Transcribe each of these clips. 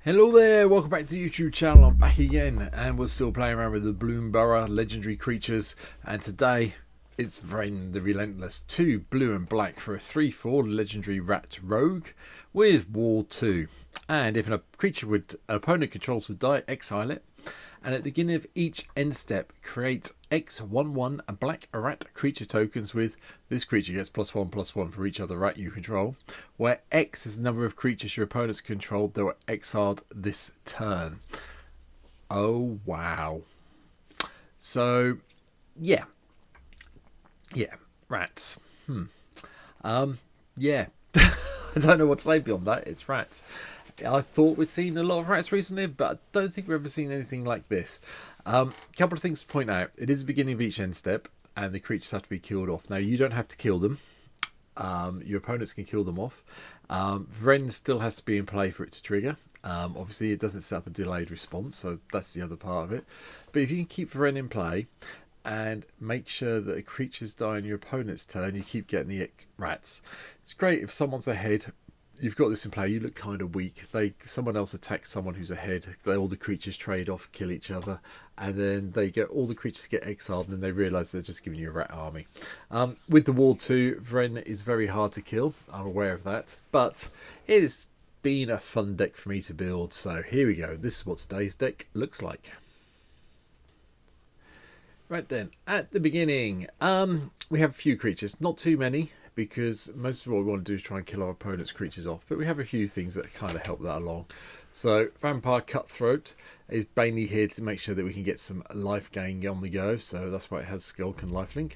Hello there, welcome back to the YouTube channel. I'm back again and we're still playing around with the Bloomborough legendary creatures, and today it's Vren the Relentless, 2 blue and black for a 3/4 legendary rat rogue with wall 2. And if a creature an opponent controls would die, exile it. And at the beginning of each end step, create X11 black rat creature tokens with this creature gets +1/+1 for each other rat you control, where X is the number of creatures your opponents controlled that were exiled this turn. Oh wow. So yeah, rats. Yeah. I don't know what to say beyond that. It's rats. I thought we'd seen a lot of rats recently, but I don't think we've ever seen anything like this. Couple of things to point out. It is the beginning of each end step, and the creatures have to be killed off. Now, you don't have to kill them. Your opponents can kill them off. Vren still has to be in play for it to trigger. Obviously, it doesn't set up a delayed response, so that's the other part of it. But if you can keep Vren in play and make sure that the creatures die on your opponent's turn, you keep getting the rats. It's great if someone's ahead. You've got this in play, you look kind of weak. Someone else attacks someone who's ahead. All the creatures trade off, kill each other, and then all the creatures get exiled, and then they realise they're just giving you a rat army. With the wall 2, Vren is very hard to kill. I'm aware of that, but it has been a fun deck for me to build. So here we go. This is what today's deck looks like. Right then, at the beginning, we have a few creatures, not too many, because most of what we want to do is try and kill our opponent's creatures off, but we have a few things that kind of help that along. So Vampire Cutthroat is mainly here to make sure that we can get some life gain on the go, so that's why it has Skulk and Lifelink.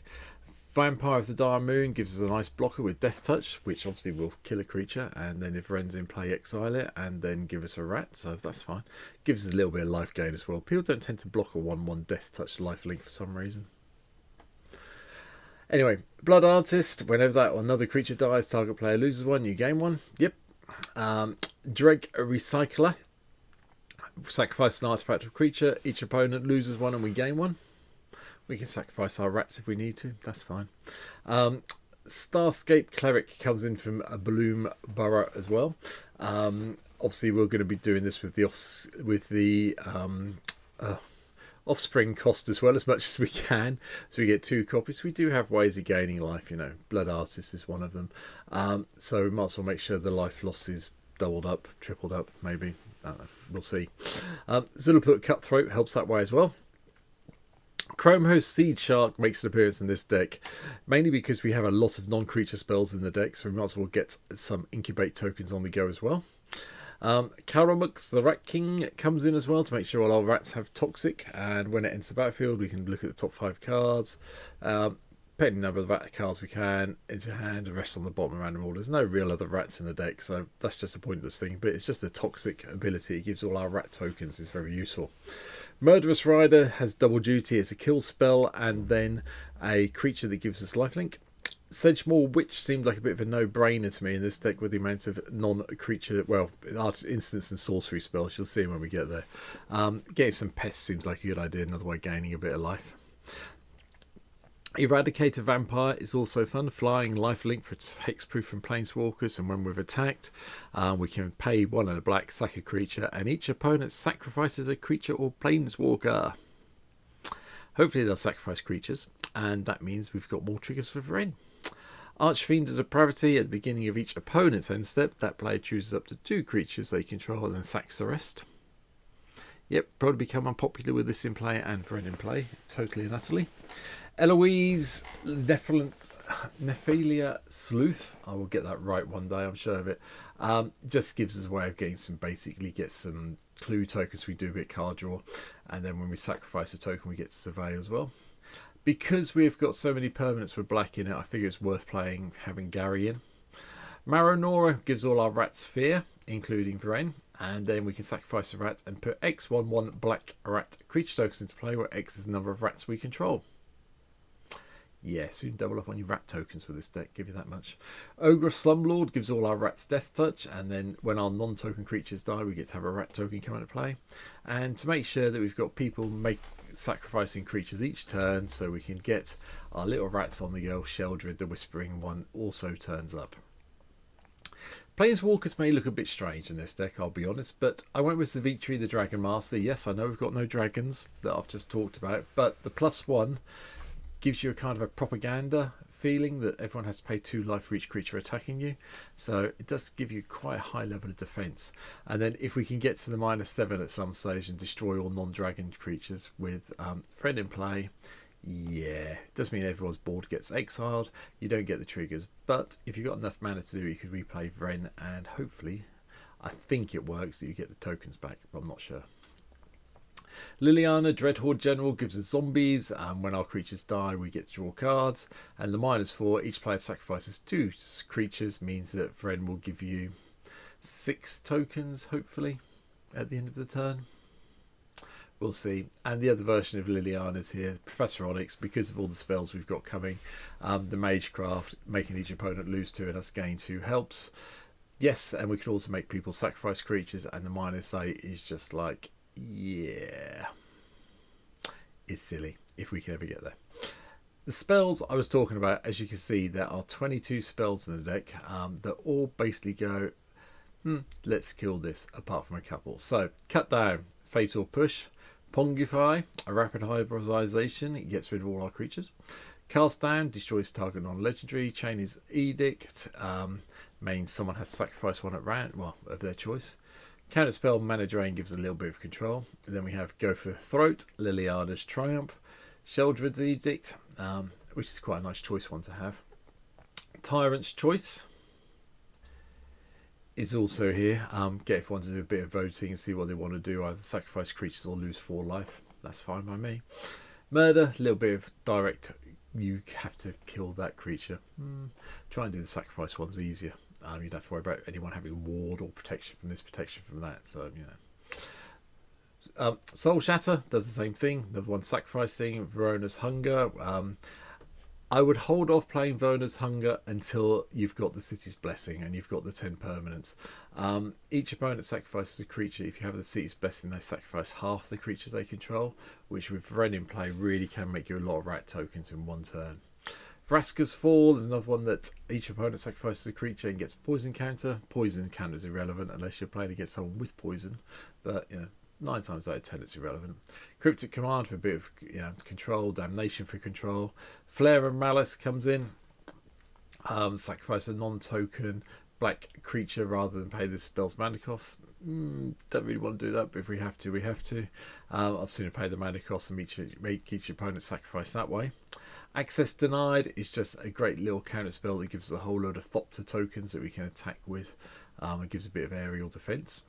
Vampire of the Dire Moon gives us a nice blocker with Death Touch, which obviously will kill a creature, and then if Vren's in play, exile it, and then give us a rat, so that's fine. Gives us a little bit of life gain as well. People don't tend to block a 1/1 Death Touch Lifelink for some reason. Anyway, Blood Artist, whenever another creature dies, target player loses 1, you gain 1. Yep. Dreg Recycler. Sacrifice an artifact of creature. Each opponent loses 1 and we gain 1. We can sacrifice our rats if we need to. That's fine. Starscape Cleric comes in from a Bloomborough as well. Obviously, we're going to be doing this with the offspring cost as well, as much as we can, so we get 2 copies. We do have ways of gaining life, Blood Artist is one of them, so we might as well make sure the life loss is doubled up, tripled up, maybe. We'll see. Zulaput Cutthroat helps that way as well. Chrome Host Seed Shark makes an appearance in this deck, mainly because we have a lot of non-creature spells in the deck, so we might as well get some incubate tokens on the go as well. Karamux the Rat King comes in as well to make sure all our rats have toxic, and when it enters the battlefield we can look at the top 5 cards, put the number of rat cards we can into hand, and rest on the bottom of random order. There's no real other rats in the deck, so that's just a pointless thing, but it's just a toxic ability. It gives all our rat tokens, it's very useful. Murderous Rider has double duty. It's a kill spell and then a creature that gives us lifelink. Sedgemoor Witch seemed like a bit of a no-brainer to me in this deck with the amount of non-creature, well, instance and sorcery spells. You'll see when we get there. Getting some pests seems like a good idea, another way gaining a bit of life. Eradicator Vampire is also fun. Flying lifelink for hexproof from planeswalkers, and when we've attacked, we can pay 1 and a black, sack a creature, and each opponent sacrifices a creature or planeswalker. Hopefully they'll sacrifice creatures, and that means we've got more triggers for Vren. Archfiend of Depravity at the beginning of each opponent's end step. That player chooses up to 2 creatures they control and then sacks the rest. Yep, probably become unpopular with this in play and Vren in play, totally and utterly. Eloise Nephilia Sleuth, I will get that right one day, I'm sure of it. Just gives us a way of getting some clue tokens. We do a bit card draw, and then when we sacrifice a token we get to surveil as well. Because we've got so many permanents with black in it, I figure it's worth having Gary in. Maronora gives all our rats fear, including Vren, and then we can sacrifice a rat and put X11 black rat creature tokens into play, where X is the number of rats we control. Yeah, soon double up on your rat tokens with this deck, give you that much. Ogre Slumlord gives all our rats Death Touch, and then when our non-token creatures die, we get to have a rat token come into play. And to make sure that we've got people sacrificing creatures each turn, so we can get our little rats on the go, Sheldred the Whispering One also turns up. Planeswalkers may look a bit strange in this deck, I'll be honest, but I went with Savitri, the Dragon Master. Yes, I know we've got no dragons that I've just talked about, but the +1 gives you a kind of a propaganda feeling that everyone has to pay 2 life for each creature attacking you. So it does give you quite a high level of defense. And then if we can get to the -7 at some stage and destroy all non-dragon creatures with Vren in play, yeah, it does mean everyone's board gets exiled. You don't get the triggers, but if you've got enough mana to do it, you could replay Vren, and hopefully, I think it works that you get the tokens back, but I'm not sure. Liliana, Dreadhorde General, gives us zombies. When our creatures die, we get to draw cards. And the -4, each player sacrifices 2 creatures, means that Vren will give you 6 tokens, hopefully, at the end of the turn. We'll see. And the other version of Liliana is here, Professor Onyx, because of all the spells we've got coming. The Magecraft, making each opponent lose 2 and us gain 2 helps. Yes, and we can also make people sacrifice creatures, and the -8 is just like, yeah, it's silly if we can ever get there. The spells I was talking about, as you can see, there are 22 spells in the deck that all basically go, let's kill this, apart from a couple. So, Cut Down, Fatal Push. Pongify, a rapid hybridization, it gets rid of all our creatures. Cast Down, destroys target non-legendary. Chainer's Edict, means someone has to sacrifice 1 at round, well, of their choice. Counterspell, Mana Drain gives a little bit of control. And then we have Go for Throat, Liliana's Triumph. Sheldred's Edict, which is quite a nice choice one to have. Tyrant's Choice is also here. Get everyone to do a bit of voting and see what they want to do, either sacrifice creatures or lose 4 life. That's fine by me. Murder, a little bit of direct, you have to kill that creature. Try and do the sacrifice ones easier. You don't have to worry about anyone having ward or protection from this, protection from that. So, you know. Soul Shatter does the same thing. Another one sacrificing. Verona's Hunger. I would hold off playing Verona's Hunger until you've got the City's Blessing and you've got the 10 permanents. Each opponent sacrifices a creature. If you have the City's Blessing, they sacrifice half the creatures they control, which with Vren in play really can make you a lot of rat tokens in one turn. Vraska's Fall is another one that each opponent sacrifices a creature and gets a poison counter. Poison counter is irrelevant unless you're playing against someone with poison, but you know, 9 times out of 10 it's irrelevant. Cryptic Command for a bit of control, Damnation for control. Flare of Malice comes in. Sacrifice a non-token black creature rather than pay the spell's mana cost. Don't really want to do that, but if we have to, we have to. I'll sooner pay the mana cost and make each opponent sacrifice that way. Access Denied is just a great little counter spell that gives us a whole load of Thopter tokens that we can attack with. It gives a bit of aerial defense.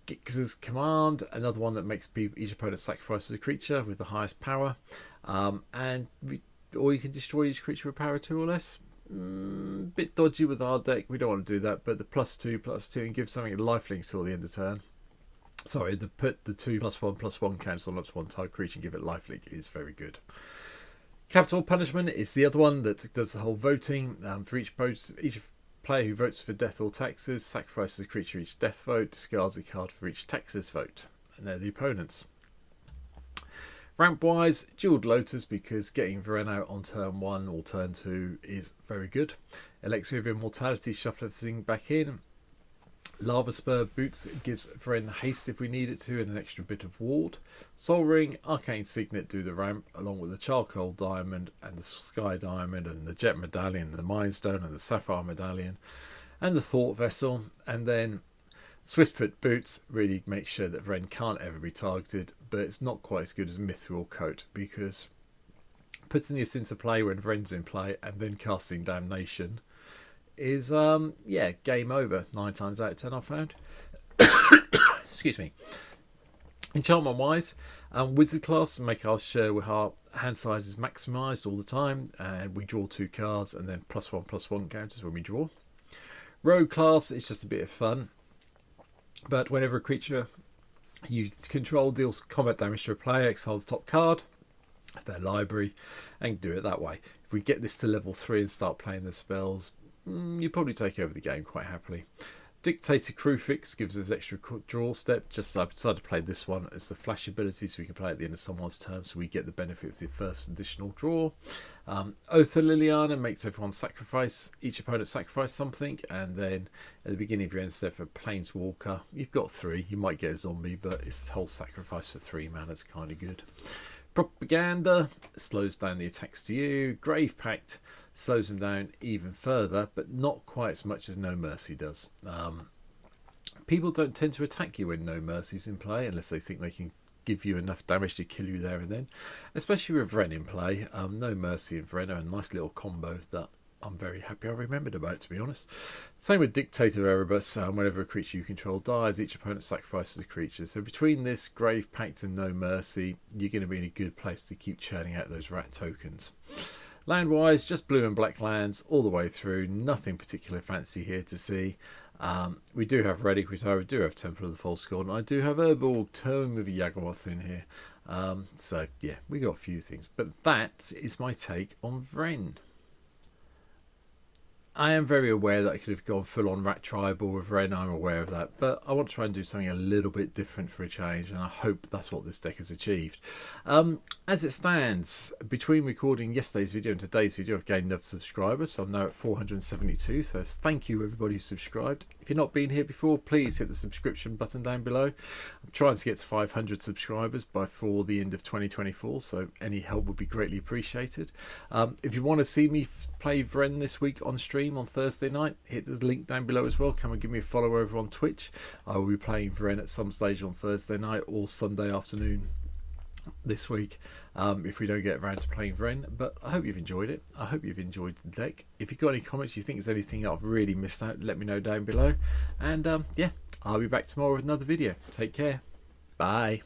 Gix's Command, another one that makes each opponent sacrifices a creature with the highest power, or you can destroy each creature with power 2 or less. Bit dodgy with our deck, we don't want to do that, but the +2/+2 and give something lifelink till the end of turn. Sorry, put the 2+1/+1 cancel on one target creature and give it lifelink is very good. Capital Punishment is the other one that does the whole voting. For each player who votes for death or taxes sacrifices a creature each death vote, discards a card for each taxes vote, and they're the opponents. Ramp wise, Jeweled Lotus, because getting Vren out on turn 1 or turn 2 is very good. Elixir of Immortality, shuffle everything back in. Lava Spur Boots gives Vren haste if we need it to, and an extra bit of ward. Soul Ring, Arcane Signet do the ramp, along with the Charcoal Diamond and the Sky Diamond and the Jet Medallion, the Mind Stone and the Sapphire Medallion, and the Thought Vessel. And then Swiftfoot Boots really make sure that Vren can't ever be targeted, but it's not quite as good as Mithril Coat, because putting this into play when Vren's in play and then casting Damnation is game over 9 times out of 10 I've found. Excuse me. Enchantment wise, Wizard class make our hand size is maximised all the time, and we draw 2 cards and then +1/+1 counters when we draw. Rogue class is just a bit of fun, but whenever a creature you control deals combat damage to a player, exile the top card of their library and do it that way. If we get this to level 3 and start playing the spells, you probably take over the game quite happily. Dictator Crew Fix gives us extra draw step. Just I decided to play this one as the flash ability, so we can play at the end of someone's turn, so we get the benefit of the first additional draw. Oath of Liliana makes everyone sacrifice, each opponent sacrifice something, and then at the beginning of your end step for Planeswalker, you've got 3. You might get a zombie, but it's the whole sacrifice for 3 mana. It's kind of good. Propaganda slows down the attacks to you. Grave Pact slows them down even further, but not quite as much as No Mercy does. People don't tend to attack you when No Mercy's in play unless they think they can give you enough damage to kill you there and then, especially with Vren in play. No Mercy and Vren are a nice little combo that I'm very happy I remembered about, to be honest. Same with Dictator Erebus. Whenever a creature you control dies, each opponent sacrifices a creature. So between this, Grave Pact and No Mercy, you're going to be in a good place to keep churning out those rat tokens. Land-wise, just blue and black lands all the way through. Nothing particularly fancy here to see. We do have Red Equator, we do have Temple of the False God, and I do have Urborg Tome with a Yagamoth in here. So yeah, we got a few things. But that is my take on Vren. I am very aware that I could have gone full on Rat Tribal with Vren, I'm aware of that, but I want to try and do something a little bit different for a change, and I hope that's what this deck has achieved. As it stands, between recording yesterday's video and today's video, I've gained another subscriber, so I'm now at 472, so thank you everybody who subscribed. If you've not been here before, please hit the subscription button down below. I'm trying to get to 500 subscribers before the end of 2024, so any help would be greatly appreciated. If you want to see me play Vren this week on stream on Thursday night, hit the link down below as well. Come and give me a follow over on Twitch. I will be playing Vren at some stage on Thursday night or Sunday afternoon this week, if we don't get around to playing Vren. But I hope you've enjoyed it. I hope you've enjoyed the deck. If you've got any comments, you think there's anything I've really missed out, let me know down below. And yeah, I'll be back tomorrow with another video. Take care. Bye.